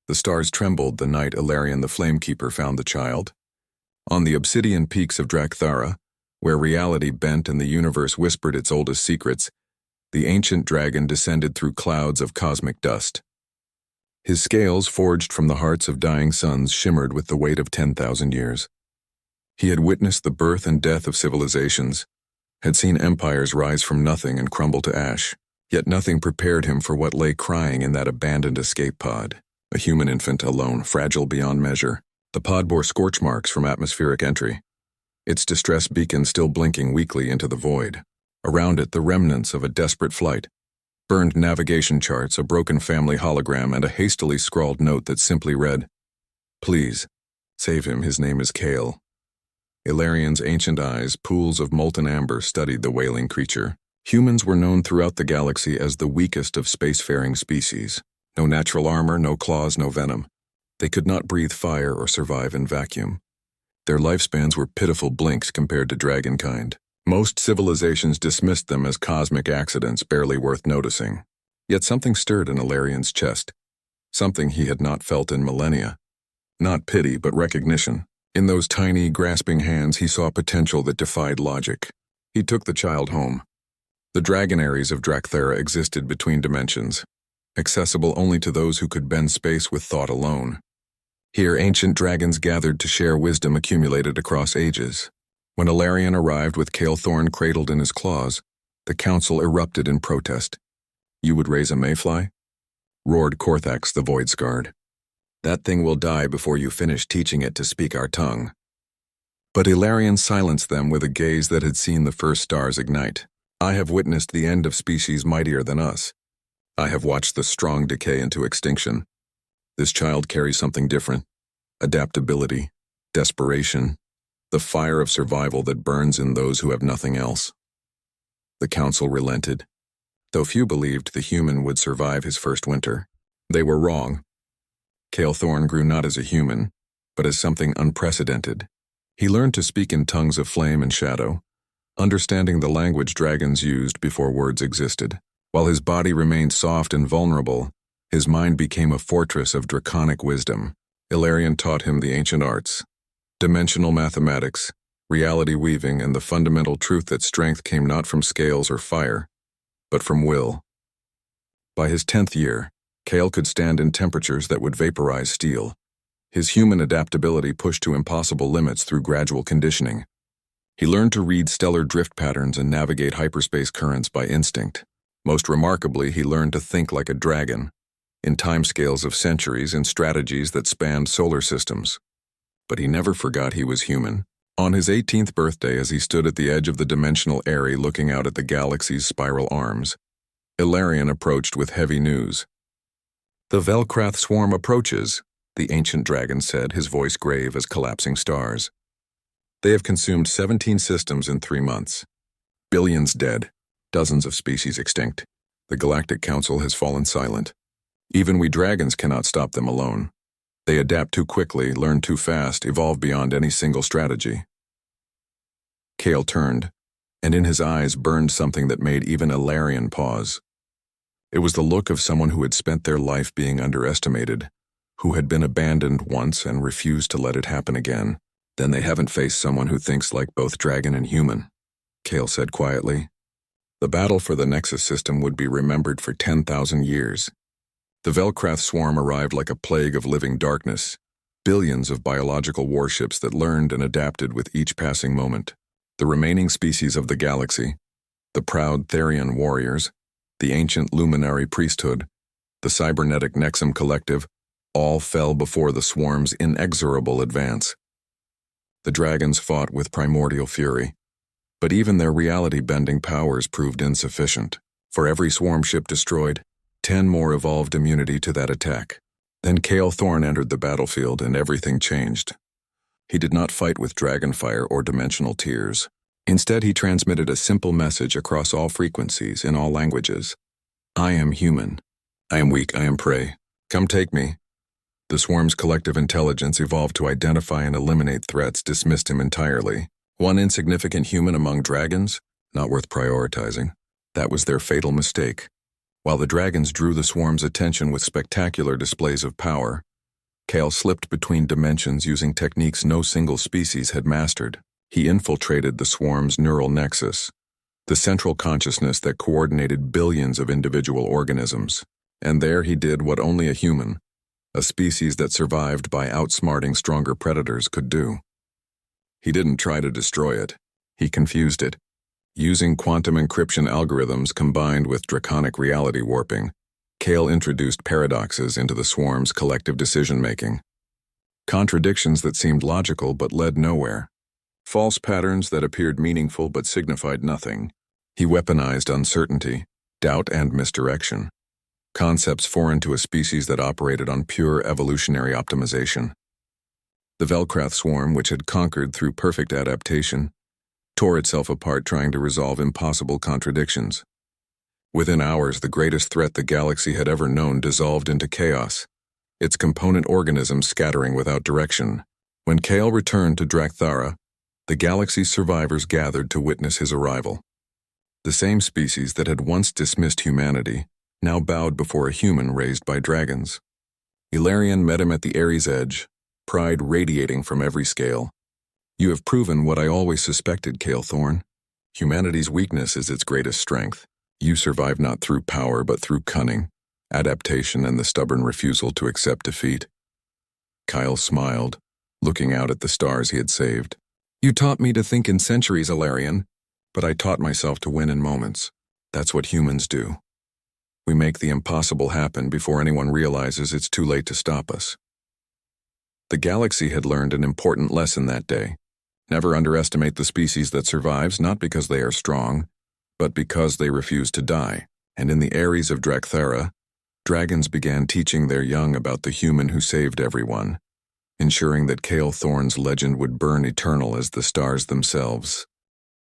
The stars trembled the night Ilarion the Flamekeeper found the child. On the obsidian peaks of Drakthara, where reality bent and the universe whispered its oldest secrets, the ancient dragon descended through clouds of cosmic dust. His scales, forged from the hearts of dying suns, shimmered with the weight of 10,000 years. He had witnessed the birth and death of civilizations, had seen empires rise from nothing and crumble to ash, yet nothing prepared him for what lay crying in that abandoned escape pod. A human infant alone, fragile beyond measure. The pod bore scorch marks from atmospheric entry, its distress beacon still blinking weakly into the void. Around it, the remnants of a desperate flight. Burned navigation charts, a broken family hologram, and a hastily scrawled note that simply read, "Please, save him, his name is Kale." Ilarion's ancient eyes, pools of molten amber, studied the wailing creature. Humans were known throughout the galaxy as the weakest of spacefaring species. No natural armor, no claws, no venom. They could not breathe fire or survive in vacuum. Their lifespans were pitiful blinks compared to dragonkind. Most civilizations dismissed them as cosmic accidents barely worth noticing. Yet something stirred in Ilarion's chest. Something he had not felt in millennia. Not pity, but recognition. In those tiny, grasping hands he saw potential that defied logic. He took the child home. The dragonaries of Drakthara existed between dimensions, accessible only to those who could bend space with thought alone. Here, ancient dragons gathered to share wisdom accumulated across ages. When Ilarion arrived with Kale Thorn cradled in his claws, the council erupted in protest. "You would raise a mayfly?" roared Korthax the Void-Scarred. "That thing will die before you finish teaching it to speak our tongue." But Ilarion silenced them with a gaze that had seen the first stars ignite. "I have witnessed the end of species mightier than us. I have watched the strong decay into extinction. This child carries something different. Adaptability, desperation, the fire of survival that burns in those who have nothing else." The council relented. Though few believed the human would survive his first winter, they were wrong. Kale Thorn grew not as a human, but as something unprecedented. He learned to speak in tongues of flame and shadow, understanding the language dragons used before words existed. While his body remained soft and vulnerable, his mind became a fortress of draconic wisdom. Ilarion taught him the ancient arts, dimensional mathematics, reality weaving, and the fundamental truth that strength came not from scales or fire, but from will. By his 10th year, Kale could stand in temperatures that would vaporize steel. His human adaptability pushed to impossible limits through gradual conditioning. He learned to read stellar drift patterns and navigate hyperspace currents by instinct. Most remarkably, he learned to think like a dragon, in timescales of centuries and strategies that spanned solar systems. But he never forgot he was human. On his 18th birthday, as he stood at the edge of the dimensional eyrie looking out at the galaxy's spiral arms, Ilarion approached with heavy news. "The Velkrath swarm approaches," the ancient dragon said, his voice grave as collapsing stars. "They have consumed 17 systems in 3 months. Billions dead. Dozens of species extinct. The Galactic Council has fallen silent. Even we dragons cannot stop them alone. They adapt too quickly, learn too fast, evolve beyond any single strategy." Kale turned, and in his eyes burned something that made even Ilarion pause. It was the look of someone who had spent their life being underestimated, who had been abandoned once and refused to let it happen again. "Then they haven't faced someone who thinks like both dragon and human," Kale said quietly. "The battle for the Nexus system would be remembered for 10,000 years. The Velkrath swarm arrived like a plague of living darkness, billions of biological warships that learned and adapted with each passing moment. The remaining species of the galaxy, the proud Therian warriors, the ancient luminary priesthood, the cybernetic Nexum collective, all fell before the swarm's inexorable advance. The dragons fought with primordial fury, but even their reality-bending powers proved insufficient. For every swarm ship destroyed, 10 more evolved immunity to that attack. Then Kale Thorn entered the battlefield and everything changed. He did not fight with dragonfire or dimensional tears. Instead, he transmitted a simple message across all frequencies in all languages. "I am human. I am weak, I am prey. Come take me." The swarm's collective intelligence evolved to identify and eliminate threats, dismissed him entirely. One insignificant human among dragons? Not worth prioritizing. That was their fatal mistake. While the dragons drew the swarm's attention with spectacular displays of power, Kale slipped between dimensions using techniques no single species had mastered. He infiltrated the swarm's neural nexus, the central consciousness that coordinated billions of individual organisms. And there he did what only a human, a species that survived by outsmarting stronger predators, could do. He didn't try to destroy it. He confused it. Using quantum encryption algorithms combined with draconic reality warping, Kale introduced paradoxes into the swarm's collective decision-making. Contradictions that seemed logical but led nowhere. False patterns that appeared meaningful but signified nothing. He weaponized uncertainty, doubt, and misdirection. Concepts foreign to a species that operated on pure evolutionary optimization. The Velcrath swarm, which had conquered through perfect adaptation, tore itself apart trying to resolve impossible contradictions. Within hours, the greatest threat the galaxy had ever known dissolved into chaos, its component organisms scattering without direction. When Kale returned to Drakthara, the galaxy's survivors gathered to witness his arrival. The same species that had once dismissed humanity now bowed before a human raised by dragons. Ilarion met him at the Ares edge, pride radiating from every scale. "You have proven what I always suspected, Kale Thorn. Humanity's weakness is its greatest strength. You survive not through power but through cunning, adaptation, and the stubborn refusal to accept defeat." Kyle smiled, looking out at the stars he had saved. "You taught me to think in centuries, Ilarion, but I taught myself to win in moments. That's what humans do. We make the impossible happen before anyone realizes it's too late to stop us." The galaxy had learned an important lesson that day. Never underestimate the species that survives, not because they are strong, but because they refuse to die. And in the Ares of Drakthara, dragons began teaching their young about the human who saved everyone, ensuring that Kale Thorn's legend would burn eternal as the stars themselves.